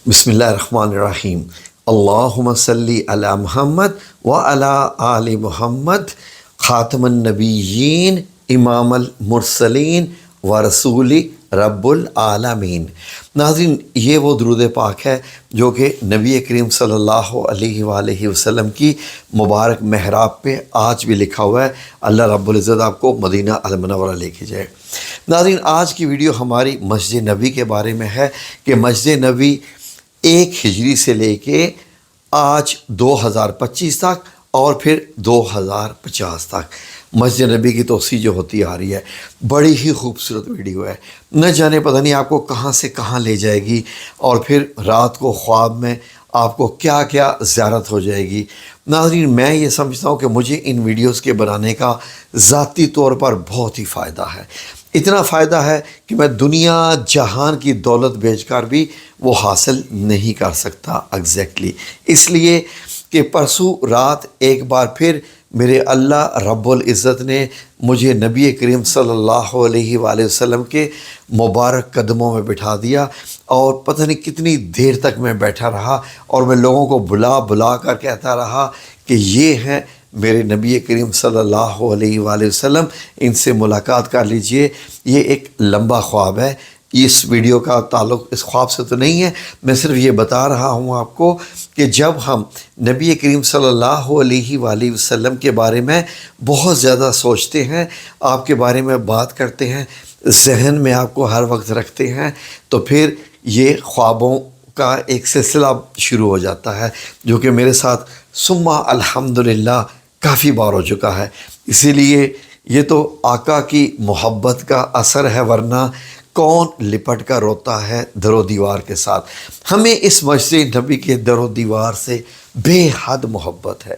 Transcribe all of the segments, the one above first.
بسم اللہ الرحمن الرحیم۔ اللہم صلی علی محمد وعلی آل محمد، خاتم النبیین، امام المرسلین ورسول رب العالمین۔ ناظرین، یہ وہ درود پاک ہے جو کہ نبی کریم صلی اللہ علیہ وآلہ وسلم کی مبارک محراب پہ آج بھی لکھا ہوا ہے۔ اللہ رب العزت آپ کو مدینہ المنورہ لے کے جائے۔ ناظرین، آج کی ویڈیو ہماری مسجد نبی کے بارے میں ہے کہ مسجد نبی 1 ہجری سے لے کے آج 2025 تک اور پھر 2050 تک مسجد نبی کی توسیع جو ہوتی آ رہی ہے، بڑی ہی خوبصورت ویڈیو ہے۔ نہ جانے پتہ نہیں آپ کو کہاں سے کہاں لے جائے گی، اور پھر رات کو خواب میں آپ کو کیا کیا زیارت ہو جائے گی۔ ناظرین، میں یہ سمجھتا ہوں کہ مجھے ان ویڈیوز کے بنانے کا ذاتی طور پر بہت ہی فائدہ ہے۔ اتنا فائدہ ہے کہ میں دنیا جہان کی دولت بیچ کر بھی وہ حاصل نہیں کر سکتا ایگزیکٹلی۔ اس لیے کہ پرسوں رات ایک بار پھر میرے اللہ رب العزت نے مجھے نبی کریم صلی اللہ علیہ وآلہ وسلم کے مبارک قدموں میں بٹھا دیا، اور پتہ نہیں کتنی دیر تک میں بیٹھا رہا، اور میں لوگوں کو بلا بلا کر کہتا رہا کہ یہ ہیں میرے نبی کریم صلی اللہ علیہ وآلہ وسلم، ان سے ملاقات کر لیجئے۔ یہ ایک لمبا خواب ہے، اس ویڈیو کا تعلق اس خواب سے تو نہیں ہے، میں صرف یہ بتا رہا ہوں آپ کو کہ جب ہم نبی کریم صلی اللہ علیہ وآلہ وسلم کے بارے میں بہت زیادہ سوچتے ہیں، آپ کے بارے میں بات کرتے ہیں، ذہن میں آپ کو ہر وقت رکھتے ہیں، تو پھر یہ خوابوں کا ایک سلسلہ شروع ہو جاتا ہے، جو کہ میرے ساتھ ثم الحمدللہ کافی بار ہو چکا ہے۔ اسی لیے یہ تو آقا کی محبت کا اثر ہے، ورنہ کون لپٹ کر روتا ہے در و دیوار کے ساتھ۔ ہمیں اس مسجد نبی کے در و دیوار سے بے حد محبت ہے،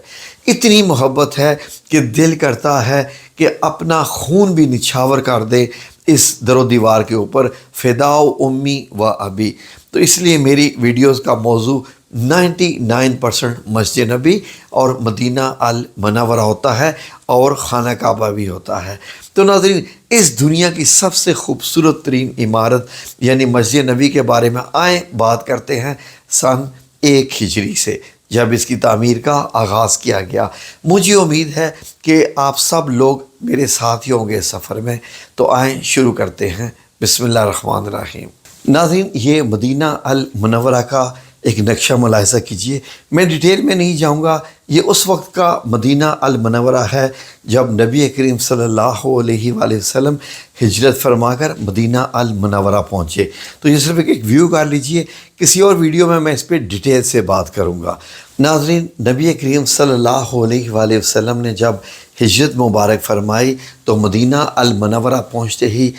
اتنی محبت ہے کہ دل کرتا ہے کہ اپنا خون بھی نچھاور کر دے اس در و دیوار کے اوپر، فداء امی و ابی۔ تو اس لیے میری ویڈیوز کا موضوع 99% مسجد نبی اور مدینہ المنورہ ہوتا ہے، اور خانہ کعبہ بھی ہوتا ہے۔ تو ناظرین، اس دنیا کی سب سے خوبصورت ترین عمارت یعنی مسجد نبی کے بارے میں آئیں بات کرتے ہیں سن 1 ہجری سے، جب اس کی تعمیر کا آغاز کیا گیا۔ مجھے امید ہے کہ آپ سب لوگ میرے ساتھی ہوں گے سفر میں، تو آئیں شروع کرتے ہیں۔ بسم اللہ الرحمن الرحیم۔ ناظرین، یہ مدینہ المنورہ کا ایک نقشہ ملاحظہ کیجئے۔ میں ڈیٹیل میں نہیں جاؤں گا، یہ اس وقت کا مدینہ المنورہ ہے جب نبی کریم صلی اللہ علیہ وآلہ وسلم ہجرت فرما کر مدینہ المنورہ پہنچے۔ تو یہ صرف ایک ویو کر لیجئے، کسی اور ویڈیو میں اس پہ ڈیٹیل سے بات کروں گا۔ ناظرین، نبی کریم صلی اللہ علیہ وآلہ وسلم نے جب ہجرت مبارک فرمائی تو مدینہ المنورہ پہنچتے ہی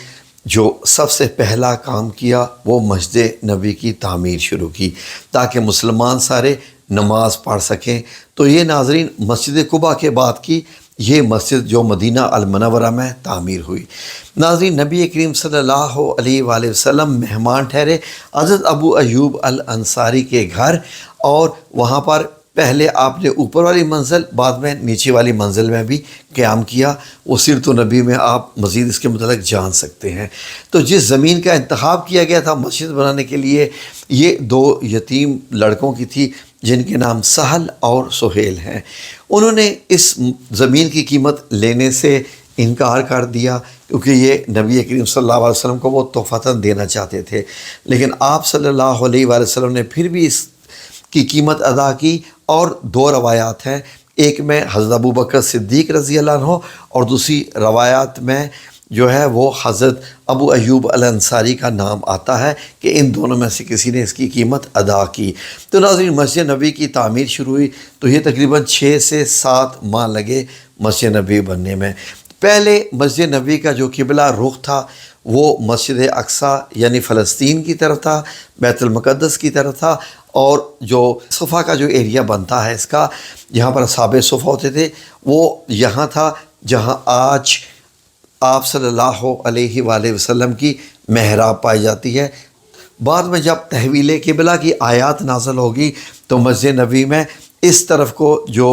جو سب سے پہلا کام کیا وہ مسجد نبی کی تعمیر شروع کی، تاکہ مسلمان سارے نماز پڑھ سکیں۔ تو یہ ناظرین مسجد قباء کے بعد کی یہ مسجد جو مدینہ المنورہ میں تعمیر ہوئی۔ ناظرین، نبی کریم صلی اللہ علیہ وآلہ وسلم مہمان ٹھہرے حضرت ابو ایوب الانصاری کے گھر، اور وہاں پر پہلے آپ نے اوپر والی منزل، بعد میں نیچے والی منزل میں بھی قیام کیا۔ وہ سیرت النبی میں آپ مزید اس کے متعلق جان سکتے ہیں۔ تو جس زمین کا انتخاب کیا گیا تھا مسجد بنانے کے لیے، یہ 2 یتیم لڑکوں کی تھی جن کے نام سہل اور سہیل ہیں۔ انہوں نے اس زمین کی قیمت لینے سے انکار کر دیا، کیونکہ یہ نبی کریم صلی اللہ علیہ وسلم کو وہ تحفتاً دینا چاہتے تھے، لیکن آپ صلی اللہ علیہ وآلہ وسلم نے پھر بھی اس کی قیمت ادا کی۔ اور 2 روایات ہیں، ایک میں حضرت ابو بکر صدیق رضی اللہ عنہ، اور دوسری روایات میں جو ہے وہ حضرت ابو ایوب الانصاری کا نام آتا ہے کہ ان دونوں میں سے کسی نے اس کی قیمت ادا کی۔ تو ناظرین، مسجد نبی کی تعمیر شروع ہوئی تو یہ تقریباً 6 سے 7 ماہ لگے مسجد نبی بننے میں۔ پہلے مسجد نبی کا جو قبلہ رخ تھا وہ مسجد اقصیٰ یعنی فلسطین کی طرف تھا، بیت المقدس کی طرف تھا، اور جو صفا کا جو ایریا بنتا ہے اس کا، جہاں پر اصحاب صفا ہوتے تھے، وہ یہاں تھا جہاں آج آپ صلی اللہ علیہ وآلہ وسلم کی محراب پائی جاتی ہے۔ بعد میں جب تحویل قبلہ کی آیات نازل ہوگی تو مسجد نبی میں اس طرف کو جو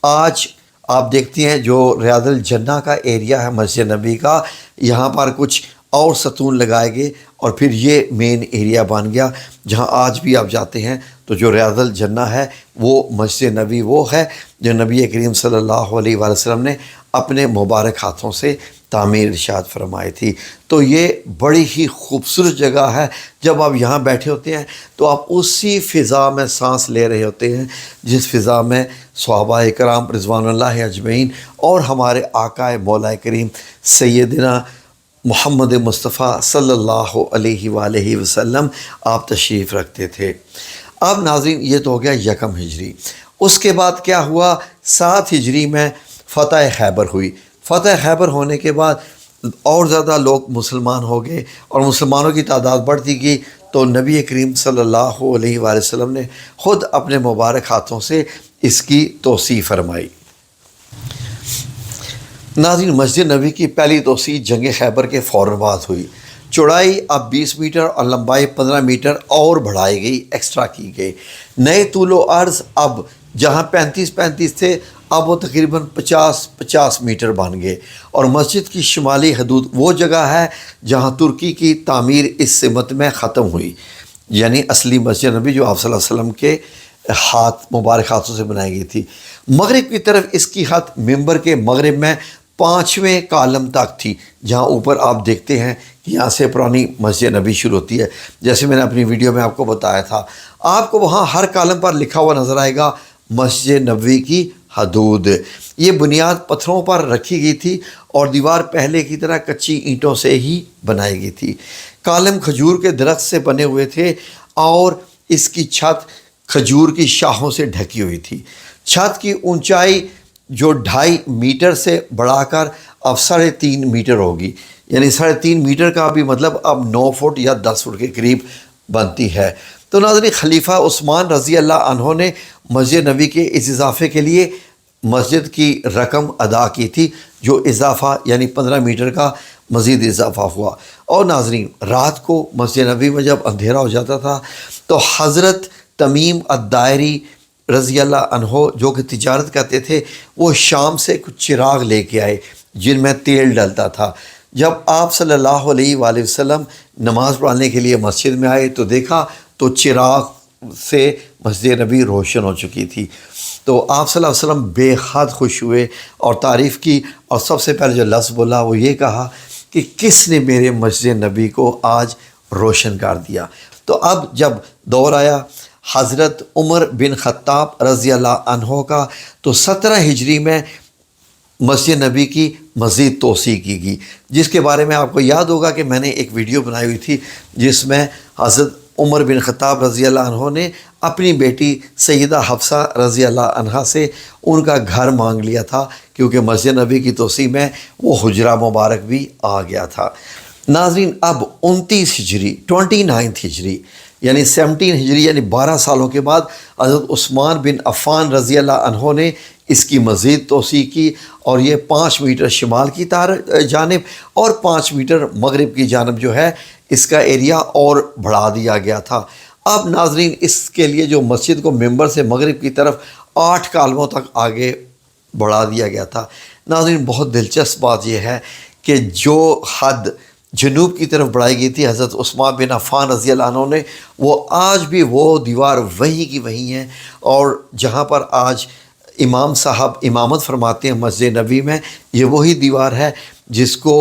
آج آپ دیکھتی ہیں جو ریاض الجنہ کا ایریا ہے مسجد نبی کا، یہاں پر کچھ اور ستون لگائے گئے، اور پھر یہ مین ایریا بن گیا جہاں آج بھی آپ جاتے ہیں تو جو ریاض الجنہ ہے وہ مسجد نبوی وہ ہے جو نبی کریم صلی اللہ علیہ وآلہ وسلم نے اپنے مبارک ہاتھوں سے تعمیر ارشاد فرمائی تھی۔ تو یہ بڑی ہی خوبصورت جگہ ہے۔ جب آپ یہاں بیٹھے ہوتے ہیں تو آپ اسی فضا میں سانس لے رہے ہوتے ہیں جس فضا میں صحابہ کرام رضوان اللہ اجمعین اور ہمارے آقا مولا کریم سیدنا محمد مصطفیٰ صلی اللہ علیہ وآلہ وسلم آپ تشریف رکھتے تھے۔ اب ناظرین یہ تو ہو گیا یکم ہجری۔ اس کے بعد کیا ہوا؟ 7 ہجری میں فتح خیبر ہوئی۔ فتح خیبر ہونے کے بعد اور زیادہ لوگ مسلمان ہو گئے اور مسلمانوں کی تعداد بڑھتی گئی، تو نبی کریم صلی اللہ علیہ وآلہ وسلم نے خود اپنے مبارک ہاتھوں سے اس کی توسیع فرمائی۔ ناظرین مسجد نبوی کی پہلی توسیع جنگ خیبر کے فوراً بعد ہوئی۔ چوڑائی اب 20 میٹر اور لمبائی 15 میٹر اور بڑھائی گئی، ایکسٹرا کی گئی۔ نئے طول و عرض اب جہاں 35 تھے اب وہ تقریباً 50 میٹر بن گئے، اور مسجد کی شمالی حدود وہ جگہ ہے جہاں ترکی کی تعمیر اس سمت میں ختم ہوئی، یعنی اصلی مسجد نبوی جو آپ صلی اللہ علیہ وسلم کے مبارک ہاتھوں سے بنائی گئی تھی۔ مغرب کی طرف اس کی حد ممبر کے مغرب میں 5ویں کالم تک تھی، جہاں اوپر آپ دیکھتے ہیں کہ یہاں سے پرانی مسجد نبوی شروع ہوتی ہے، جیسے میں نے اپنی ویڈیو میں آپ کو بتایا تھا۔ آپ کو وہاں ہر کالم پر لکھا ہوا نظر آئے گا مسجد نبوی کی حدود۔ یہ بنیاد پتھروں پر رکھی گئی تھی اور دیوار پہلے کی طرح کچی اینٹوں سے ہی بنائی گئی تھی۔ کالم کھجور کے درخت سے بنے ہوئے تھے اور اس کی چھت کھجور کی شاخوں سے ڈھکی ہوئی تھی۔ چھت کی اونچائی جو 2.5 میٹر سے بڑھا کر اب 3.5 میٹر ہوگی، یعنی 3.5 میٹر کا بھی مطلب اب 9 فٹ یا 10 فٹ کے قریب بنتی ہے۔ تو ناظرین خلیفہ عثمان رضی اللہ عنہ نے مسجد نبوی کے اس اضافے کے لیے مسجد کی رقم ادا کی تھی، جو اضافہ یعنی 15 میٹر کا مزید اضافہ ہوا۔ اور ناظرین رات کو مسجد نبوی میں جب اندھیرا ہو جاتا تھا تو حضرت تمیم الدائری رضی اللہ عنہ جو کہ تجارت کرتے تھے، وہ شام سے کچھ چراغ لے کے آئے جن میں تیل ڈلتا تھا۔ جب آپ صلی اللہ علیہ وآلہ وسلم نماز پڑھنے کے لیے مسجد میں آئے تو دیکھا تو چراغ سے مسجد نبوی روشن ہو چکی تھی۔ تو آپ صلی اللہ علیہ وسلم بے حد خوش ہوئے اور تعریف کی، اور سب سے پہلے جو لفظ بولا وہ یہ کہا کہ کس نے میرے مسجد نبوی کو آج روشن کر دیا۔ تو اب جب دور آیا حضرت عمر بن خطاب رضی اللہ عنہ کا، تو 17 ہجری میں مسجد نبوی کی مزید توسیع کی گئی، جس کے بارے میں آپ کو یاد ہوگا کہ میں نے ایک ویڈیو بنائی ہوئی تھی جس میں حضرت عمر بن خطاب رضی اللہ عنہ نے اپنی بیٹی سیدہ حفصہ رضی اللہ عنہا سے ان کا گھر مانگ لیا تھا، کیونکہ مسجد نبوی کی توسیع میں وہ حجرہ مبارک بھی آ گیا تھا۔ ناظرین اب 29 ہجری 29 ہجری یعنی 17 ہجری یعنی 12 سالوں کے بعد حضرت عثمان بن عفان رضی اللہ عنہ نے اس کی مزید توسیع کی، اور یہ 5 میٹر شمال کی جانب اور 5 میٹر مغرب کی جانب جو ہے اس کا ایریا اور بڑھا دیا گیا تھا۔ اب ناظرین اس کے لیے جو مسجد کو ممبر سے مغرب کی طرف 8 کالموں تک آگے بڑھا دیا گیا تھا۔ ناظرین بہت دلچسپ بات یہ ہے کہ جو حد جنوب کی طرف بڑھائی گئی تھی حضرت عثمان بن عفان رضی اللہ عنہ نے، وہ آج بھی وہ دیوار وہیں کی وہیں ہے، اور جہاں پر آج امام صاحب امامت فرماتے ہیں مسجد نبوی میں، یہ وہی دیوار ہے جس کو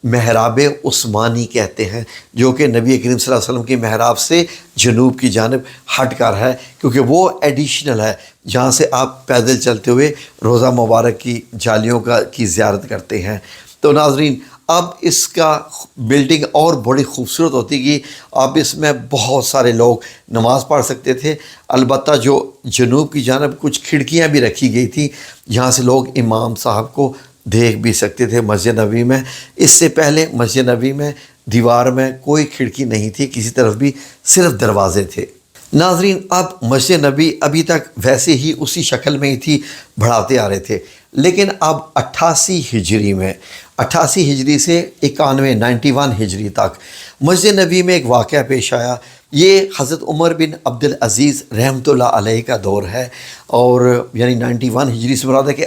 محراب عثمانی کہتے ہیں، جو کہ نبی کریم صلی اللہ علیہ وسلم کی محراب سے جنوب کی جانب ہٹ کر ہے، کیونکہ وہ ایڈیشنل ہے جہاں سے آپ پیدل چلتے ہوئے روضہ مبارک کی جالیوں کی زیارت کرتے ہیں۔ تو ناظرین اب اس کا بلڈنگ اور بڑی خوبصورت ہوتی گئی۔ اب اس میں بہت سارے لوگ نماز پڑھ سکتے تھے، البتہ جو جنوب کی جانب کچھ کھڑکیاں بھی رکھی گئی تھیں جہاں سے لوگ امام صاحب کو دیکھ بھی سکتے تھے مسجد نبوی میں۔ اس سے پہلے مسجد نبوی میں دیوار میں کوئی کھڑکی نہیں تھی کسی طرف بھی، صرف دروازے تھے۔ ناظرین اب مسجد نبوی ابھی تک ویسے ہی اسی شکل میں ہی تھی، بڑھاتے آ رہے تھے، لیکن اب 88 ہجری میں 88 ہجری سے 91 ہجری تک مسجد نبوی میں ایک واقعہ پیش آیا۔ یہ حضرت عمر بن عبدالعزیز رحمۃ اللہ علیہ کا دور ہے، اور یعنی 91 ہجری سے مراد ہے کہ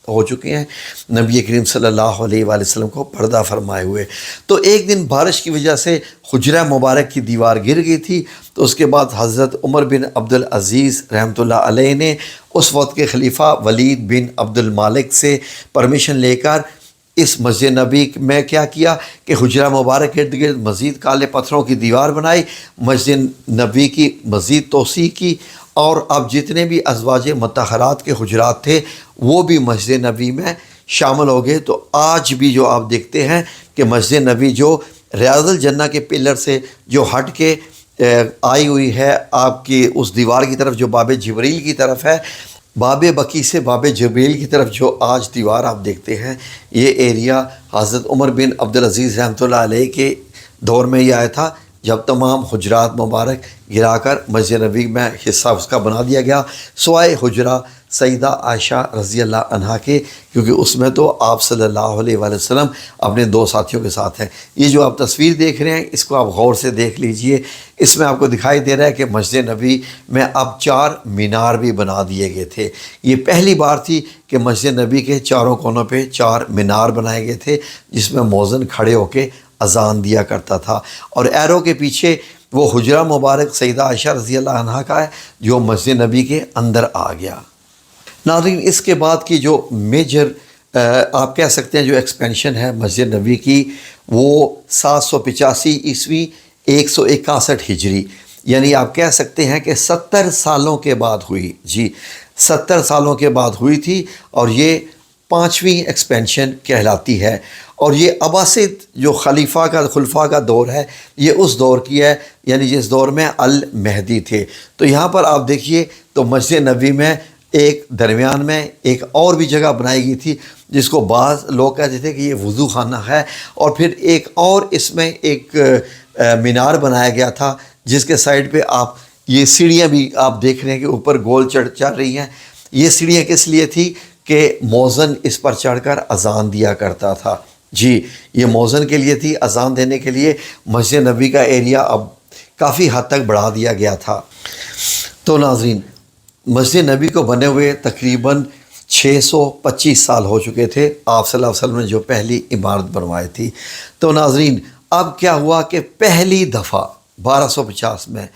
ہو چکے ہیں نبی کریم صلی اللہ علیہ وآلہ وسلم کو پردہ فرمائے ہوئے۔ تو ایک دن بارش کی وجہ سے حجرہ مبارک کی دیوار گر گئی تھی، تو اس کے بعد حضرت عمر بن عبدالعزیز رحمۃ اللہ علیہ نے اس وقت کے خلیفہ ولید بن عبد المالک سے پرمیشن لے کر اس مسجد نبی میں کیا کیا کہ حجرہ مبارک کے ارد گرد مزید کالے پتھروں کی دیوار بنائی، مسجد نبی کی مزید توسیع کی، اور اب جتنے بھی ازواج مطہرات کے حجرات تھے وہ بھی مسجد نبی میں شامل ہو گئے۔ تو آج بھی جو آپ دیکھتے ہیں کہ مسجد نبی جو ریاض الجنہ کے پلر سے جو ہٹ کے آئی ہوئی ہے آپ کی اس دیوار کی طرف جو باب جبریل کی طرف ہے، باب بقی سے باب جبریل کی طرف جو آج دیوار آپ دیکھتے ہیں، یہ ایریا حضرت عمر بن عبدالعزیز رحمۃ اللہ علیہ کے دور میں یہ آیا تھا، جب تمام حجرات مبارک گرا کر مسجد نبی میں حصہ اس کا بنا دیا گیا، سوائے حجرہ سیدہ عائشہ رضی اللہ عنہا کے، کیونکہ اس میں تو آپ صلی اللہ علیہ وآلہ وسلم اپنے 2 ساتھیوں کے ساتھ ہیں۔ یہ جو آپ تصویر دیکھ رہے ہیں اس کو آپ غور سے دیکھ لیجئے، اس میں آپ کو دکھائی دے رہا ہے کہ مسجد نبی میں اب 4 مینار بھی بنا دیے گئے تھے۔ یہ پہلی بار تھی کہ مسجد نبی کے چاروں کونوں پہ 4 مینار بنائے گئے تھے، جس میں مؤذن کھڑے ہو کے اذان دیا کرتا تھا، اور ایرو کے پیچھے وہ حجرہ مبارک سیدہ عائشہ رضی اللہ عنہا کا ہے جو مسجد نبی کے اندر آ گیا۔ ناظرین، اس کے بعد کی جو میجر آپ کہہ سکتے ہیں جو ایکسپینشن ہے مسجد نبی کی، وہ 785 عیسوی 161 ہجری، یعنی آپ کہہ سکتے ہیں کہ 70 سالوں کے بعد ہوئی، جی 70 سالوں کے بعد ہوئی تھی، اور یہ 5ویں ایکسپینشن کہلاتی ہے۔ اور یہ عباسد جو خلفاء کا دور ہے، یہ اس دور کی ہے، یعنی جس دور میں المہدی تھے۔ تو یہاں پر آپ دیکھیے تو مسجد نبی میں ایک درمیان میں ایک اور بھی جگہ بنائی گئی تھی، جس کو بعض لوگ کہتے تھے کہ یہ وضو خانہ ہے، اور پھر ایک اور اس میں ایک مینار بنایا گیا تھا، جس کے سائڈ پہ آپ یہ سیڑھیاں بھی آپ دیکھ رہے ہیں کہ اوپر گول چڑھ رہی ہیں۔ یہ سیڑھیاں کس لیے تھی کہ مؤذن اس پر چڑھ کر اذان دیا کرتا تھا، جی یہ مؤذن کے لیے تھی، اذان دینے کے لیے مسجد نبی کا ایریا اب کافی حد تک بڑھا دیا گیا تھا۔ تو ناظرین، مسجد نبی کو بنے ہوئے تقریباً 625 سال ہو چکے تھے، آپ صلی اللہ علیہ وسلم نے جو پہلی عمارت بنوائی تھی۔ تو ناظرین، اب کیا ہوا کہ پہلی دفعہ 1250 میں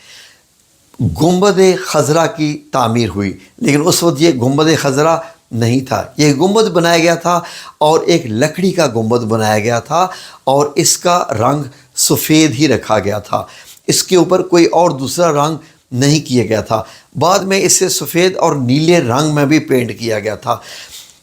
گنبد خضرا کی تعمیر ہوئی، لیکن اس وقت یہ گنبد خضرا نہیں تھا، یہ گنبد بنایا گیا تھا، اور ایک لکڑی کا گنبد بنایا گیا تھا، اور اس کا رنگ سفید ہی رکھا گیا تھا، اس کے اوپر کوئی اور دوسرا رنگ نہیں کیا گیا تھا۔ بعد میں اسے سفید اور نیلے رنگ میں بھی پینٹ کیا گیا تھا۔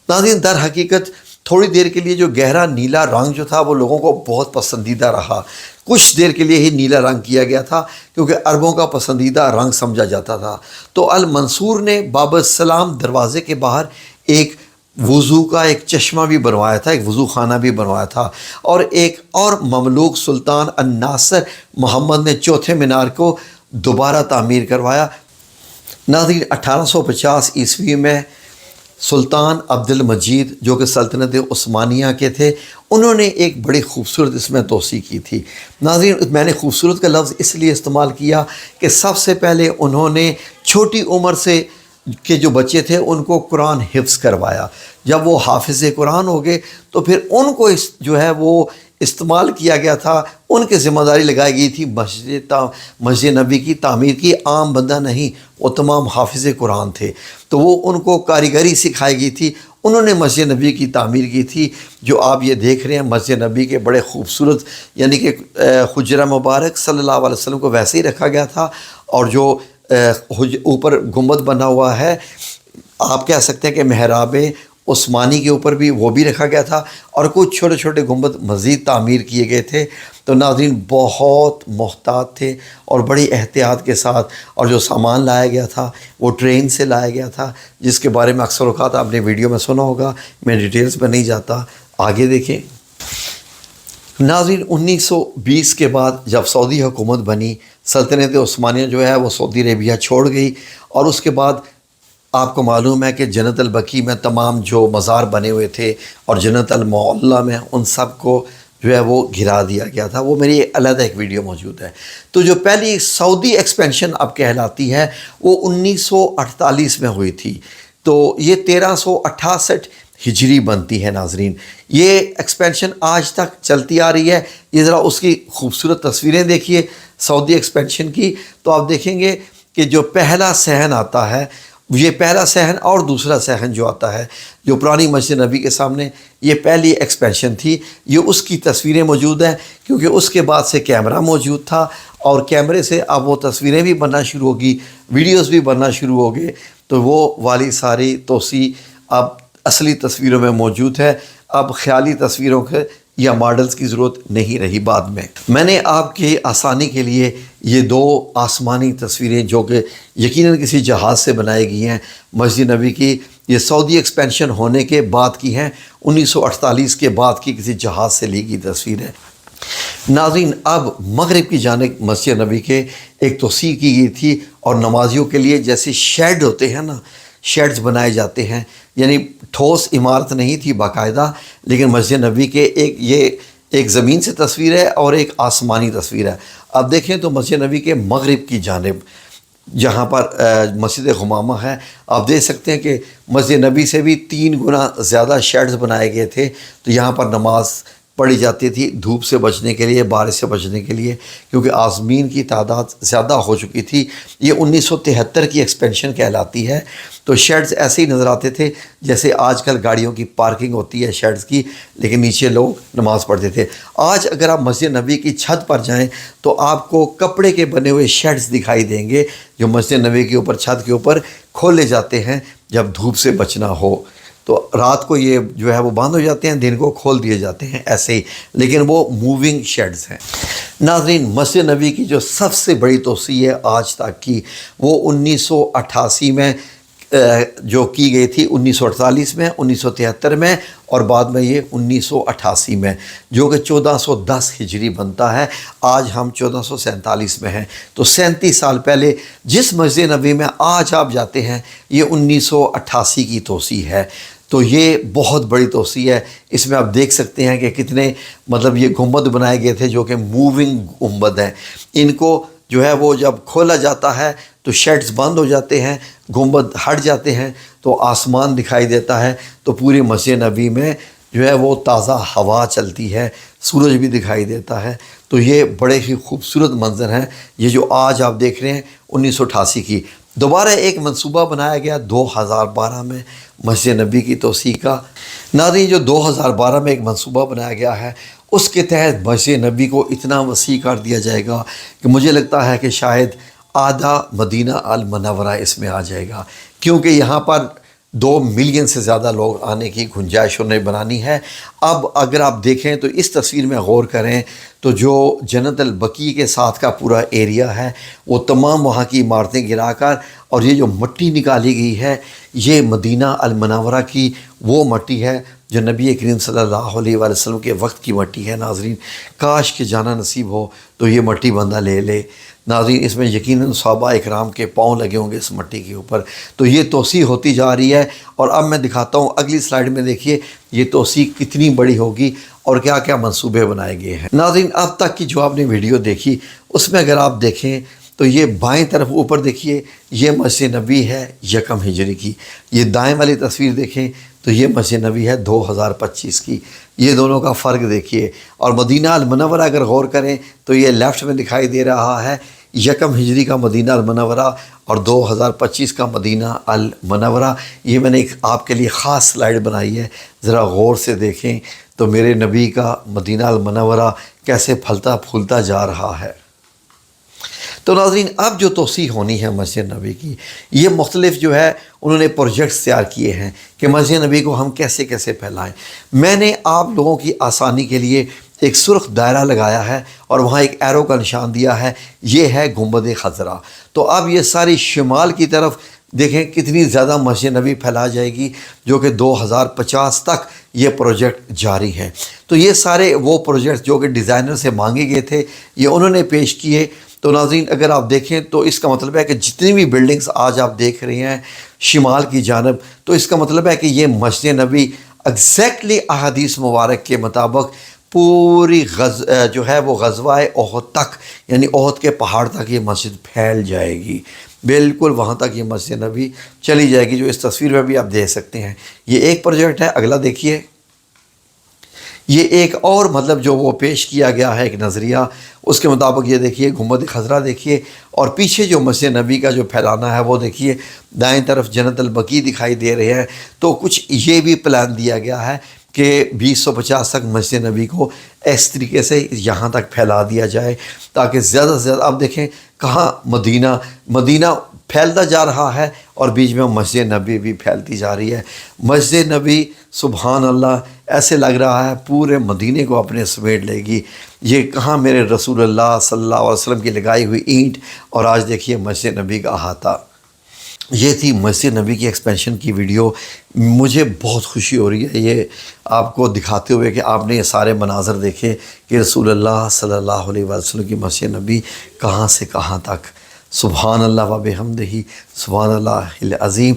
ناظرین، در حقیقت تھوڑی دیر کے لیے جو گہرا نیلا رنگ جو تھا وہ لوگوں کو بہت پسندیدہ رہا، کچھ دیر کے لیے ہی نیلا رنگ کیا گیا تھا، کیونکہ عربوں کا پسندیدہ رنگ سمجھا جاتا تھا۔ تو المنصور نے باب السلام دروازے کے باہر ایک وضو کا ایک چشمہ بھی بنوایا تھا، ایک وضو خانہ بھی بنوایا تھا، اور ایک اور مملوک سلطان الناصر محمد نے 4تھے مینار کو دوبارہ تعمیر کروایا۔ ناظرین، 1850 عیسوی میں سلطان عبد المجید جو کہ سلطنت عثمانیہ کے تھے، انہوں نے ایک بڑی خوبصورت اس میں توسیع کی تھی۔ ناظرین، میں نے خوبصورت کا لفظ اس لیے استعمال کیا کہ سب سے پہلے انہوں نے چھوٹی عمر سے کے جو بچے تھے ان کو قرآن حفظ کروایا۔ جب وہ حافظ قرآن ہو گئے تو پھر ان کو جو ہے وہ استعمال کیا گیا تھا، ان کی ذمہ داری لگائی گئی تھی مسجد نبی کی تعمیر کی، عام بندہ نہیں، وہ تمام حافظ قرآن تھے، تو وہ ان کو کاریگری سکھائی گئی تھی، انہوں نے مسجد نبی کی تعمیر کی تھی، جو آپ یہ دیکھ رہے ہیں مسجد نبی کے بڑے خوبصورت، یعنی کہ حجرہ مبارک صلی اللہ علیہ وسلم کو ویسے ہی رکھا گیا تھا، اور جو اوپر گنبد بنا ہوا ہے، آپ کہہ سکتے ہیں کہ محراب عثمانی کے اوپر بھی وہ بھی رکھا گیا تھا، اور کچھ چھوٹے چھوٹے گنبد مزید تعمیر کیے گئے تھے۔ تو ناظرین، بہت محتاط تھے اور بڑی احتیاط کے ساتھ، اور جو سامان لایا گیا تھا وہ ٹرین سے لایا گیا تھا، جس کے بارے میں اکثر اوقات آپ نے ویڈیو میں سنا ہوگا، میں ڈیٹیلز میں نہیں جاتا، آگے دیکھیں۔ ناظرین، 1920 کے بعد جب سعودی حکومت بنی، سلطنت عثمانیہ جو ہے وہ سعودی عربیہ چھوڑ گئی، اور اس کے بعد آپ کو معلوم ہے کہ جنت البقیع میں تمام جو مزار بنے ہوئے تھے، اور جنت المعلیٰ میں ان سب کو جو ہے وہ گرا دیا گیا تھا، وہ میری علیحدہ ایک ویڈیو موجود ہے۔ تو جو پہلی سعودی ایکسپینشن اب کہلاتی ہے وہ 1948 میں ہوئی تھی، تو یہ 1368 ہجری بنتی ہے ناظرین۔ یہ ایکسپینشن آج تک چلتی آ رہی ہے۔ یہ ذرا اس کی خوبصورت تصویریں دیکھیے سعودی ایکسپینشن کی، تو آپ دیکھیں گے کہ جو پہلا صحن آتا ہے، یہ پہلا صحن اور دوسرا صحن جو آتا ہے، جو پرانی مسجد نبی کے سامنے یہ پہلی ایکسپینشن تھی، یہ اس کی تصویریں موجود ہیں، کیونکہ اس کے بعد سے کیمرہ موجود تھا اور کیمرے سے اب وہ تصویریں بھی بننا شروع ہوگی، ویڈیوز بھی بننا شروع ہو گئے، تو وہ والی ساری توسیع اب اصلی تصویروں میں موجود ہے۔ اب خیالی تصویروں کے یا ماڈلز کی ضرورت نہیں رہی بعد میں نے آپ کی آسانی کے لیے یہ دو آسمانی تصویریں جو کہ یقیناً کسی جہاز سے بنائی گئی ہیں مسجد نبی کی، یہ سعودی ایکسپینشن ہونے کے بعد کی ہیں، 1948 کے بعد کی کسی جہاز سے لی گئی تصویر ہے۔ ناظرین، اب مغرب کی جانب مسجد نبی کے ایک توسیع کی گئی تھی، اور نمازیوں کے لیے جیسے شیڈ ہوتے ہیں نا، شیڈز بنائے جاتے ہیں، یعنی ٹھوس عمارت نہیں تھی باقاعدہ، لیکن مسجد نبی کے یہ ایک زمین سے تصویر ہے اور ایک آسمانی تصویر ہے۔ اب دیکھیں تو مسجد نبی کے مغرب کی جانب جہاں پر مسجد غمامہ ہے، آپ دیکھ سکتے ہیں کہ مسجد نبی سے بھی 3 گنا زیادہ شیڈز بنائے گئے تھے، تو یہاں پر نماز پڑھی جاتی تھی دھوپ سے بچنے کے لیے، بارش سے بچنے کے لیے، کیونکہ عازمین کی تعداد زیادہ ہو چکی تھی۔ یہ 1973 کی ایکسپینشن کہلاتی ہے، تو شیڈز ایسے ہی نظر آتے تھے جیسے آج کل گاڑیوں کی پارکنگ ہوتی ہے شیڈز کی، لیکن نیچے لوگ نماز پڑھتے تھے۔ آج اگر آپ مسجد نبی کی چھت پر جائیں تو آپ کو کپڑے کے بنے ہوئے شیڈز دکھائی دیں گے، جو مسجد نبی کے اوپر چھت کے اوپر کھولے جاتے ہیں جب دھوپ سے بچنا ہو، تو رات کو یہ جو ہے وہ بند ہو جاتے ہیں، دن کو کھول دیے جاتے ہیں ایسے ہی، لیکن وہ موونگ شیڈز ہیں۔ ناظرین، مسجد نبی کی جو سب سے بڑی توسیع ہے آج تک کی، وہ 1988 میں جو کی گئی تھی، 1948 میں، 1973 میں، اور بعد میں یہ 1988 میں، جو کہ 1410 ہجری بنتا ہے۔ آج ہم 1447 میں ہیں، تو 37 سال پہلے جس مسجد نبی میں آج آپ جاتے ہیں، یہ 1988 کی توسیع ہے۔ تو یہ بہت بڑی توسیع ہے۔ اس میں آپ دیکھ سکتے ہیں کہ کتنے مطلب یہ گنبد بنائے گئے تھے جو کہ موونگ گنبد ہیں۔ ان کو جو ہے وہ جب کھولا جاتا ہے تو شیڈز بند ہو جاتے ہیں، گنبد ہٹ جاتے ہیں، تو آسمان دکھائی دیتا ہے، تو پوری مسجد نبی میں جو ہے وہ تازہ ہوا چلتی ہے، سورج بھی دکھائی دیتا ہے۔ تو یہ بڑے ہی خوبصورت منظر ہیں، یہ جو آج آپ دیکھ رہے ہیں 1988 کی۔ دوبارہ ایک منصوبہ بنایا گیا 2012 میں مسجد نبی کی توسیع کا۔ ناظرین، جو 2012 میں ایک منصوبہ بنایا گیا ہے، اس کے تحت مسجد نبی کو اتنا وسیع کر دیا جائے گا کہ مجھے لگتا ہے کہ شاید آدھا مدینہ المنورہ اس میں آ جائے گا، کیونکہ یہاں پر 2 ملین سے زیادہ لوگ آنے کی گنجائش انہیں بنانی ہے۔ اب اگر آپ دیکھیں تو اس تصویر میں غور کریں تو جو جنت البقیع کے ساتھ کا پورا ایریا ہے، وہ تمام وہاں کی عمارتیں گرا کر، اور یہ جو مٹی نکالی گئی ہے، یہ مدینہ المنورہ کی وہ مٹی ہے جو نبی کریم صلی اللہ علیہ وآلہ وسلم کے وقت کی مٹی ہے۔ ناظرین، کاش کہ جانا نصیب ہو تو یہ مٹی بندہ لے لے۔ ناظرین، اس میں یقیناً صحابہ اکرام کے پاؤں لگے ہوں گے اس مٹی کے اوپر۔ تو یہ توسیع ہوتی جا رہی ہے، اور اب میں دکھاتا ہوں اگلی سلائیڈ میں، دیکھیے یہ توسیع کتنی بڑی ہوگی اور کیا کیا منصوبے بنائے گئے ہیں۔ ناظرین، اب تک کی جو آپ نے ویڈیو دیکھی، اس میں اگر آپ دیکھیں تو یہ بائیں طرف اوپر دیکھیے، یہ مسجد نبی ہے 1 ہجری کی۔ یہ دائیں والی تصویر دیکھیں تو یہ مسجد نبی ہے 2025 کی۔ یہ دونوں کا فرق دیکھیے، اور مدینہ المنورہ اگر غور کریں تو یہ لیفٹ میں دکھائی دے رہا ہے 1 ہجری کا مدینہ المنورہ، اور 2025 کا مدینہ المنورہ۔ یہ میں نے ایک آپ کے لیے خاص سلائیڈ بنائی ہے، ذرا غور سے دیکھیں تو میرے نبی کا مدینہ المنورہ کیسے پھلتا پھولتا جا رہا ہے۔ تو ناظرین، اب جو توسیع ہونی ہے مسجد نبی کی، یہ مختلف جو ہے انہوں نے پروجیکٹس تیار کیے ہیں کہ مسجد نبی کو ہم کیسے کیسے پھیلائیں۔ میں نے آپ لوگوں کی آسانی کے لیے ایک سرخ دائرہ لگایا ہے اور وہاں ایک ایرو کا نشان دیا ہے، یہ ہے گنبد خضرا۔ تو اب یہ ساری شمال کی طرف دیکھیں کتنی زیادہ مسجد نبی پھیلا جائے گی، جو کہ 2050 تک یہ پروجیکٹ جاری ہیں۔ تو یہ سارے وہ پروجیکٹ جو کہ ڈیزائنر سے مانگے گئے تھے، یہ انہوں نے پیش کیے۔ تو ناظرین، اگر آپ دیکھیں تو اس کا مطلب ہے کہ جتنی بھی بلڈنگز آج آپ دیکھ رہے ہیں شمال کی جانب، تو اس کا مطلب ہے کہ یہ مسجد نبی ایگزیکٹلی احادیث مبارک کے مطابق پوری جو ہے وہ غزوہ احد تک، یعنی احد کے پہاڑ تک یہ مسجد پھیل جائے گی، بالکل وہاں تک یہ مسجد نبی چلی جائے گی، جو اس تصویر میں بھی آپ دیکھ سکتے ہیں۔ یہ ایک پروجیکٹ ہے۔ اگلا دیکھیے، یہ ایک اور مطلب جو وہ پیش کیا گیا ہے ایک نظریہ، اس کے مطابق یہ دیکھیے گنبد خضرا دیکھیے، اور پیچھے جو مسجد نبی کا جو پھیلانا ہے وہ دیکھیے، دائیں طرف جنت البقیع دکھائی دے رہے ہیں۔ تو کچھ یہ بھی پلان دیا گیا ہے کہ 2050 تک مسجد نبی کو اس طریقے سے یہاں تک پھیلا دیا جائے، تاکہ زیادہ سے زیادہ، اب دیکھیں کہاں مدینہ پھیلتا جا رہا ہے، اور بیچ میں مسجد نبی بھی پھیلتی جا رہی ہے۔ مسجد نبی سبحان اللہ ایسے لگ رہا ہے پورے مدینے کو اپنے سمیٹ لے گی۔ یہ کہاں میرے رسول اللہ صلی اللہ علیہ وسلم کی لگائی ہوئی اینٹ، اور آج دیکھیے مسجد نبی کا احاطہ۔ یہ تھی مسجد نبی کی ایکسپینشن کی ویڈیو۔ مجھے بہت خوشی ہو رہی ہے یہ آپ کو دکھاتے ہوئے کہ آپ نے یہ سارے مناظر دیکھے کہ رسول اللہ صلی اللہ علیہ وسلم کی مسجد نبی کہاں سے کہاں تک۔ سبحان اللہ و بحمدہ، سبحان اللہ العظیم۔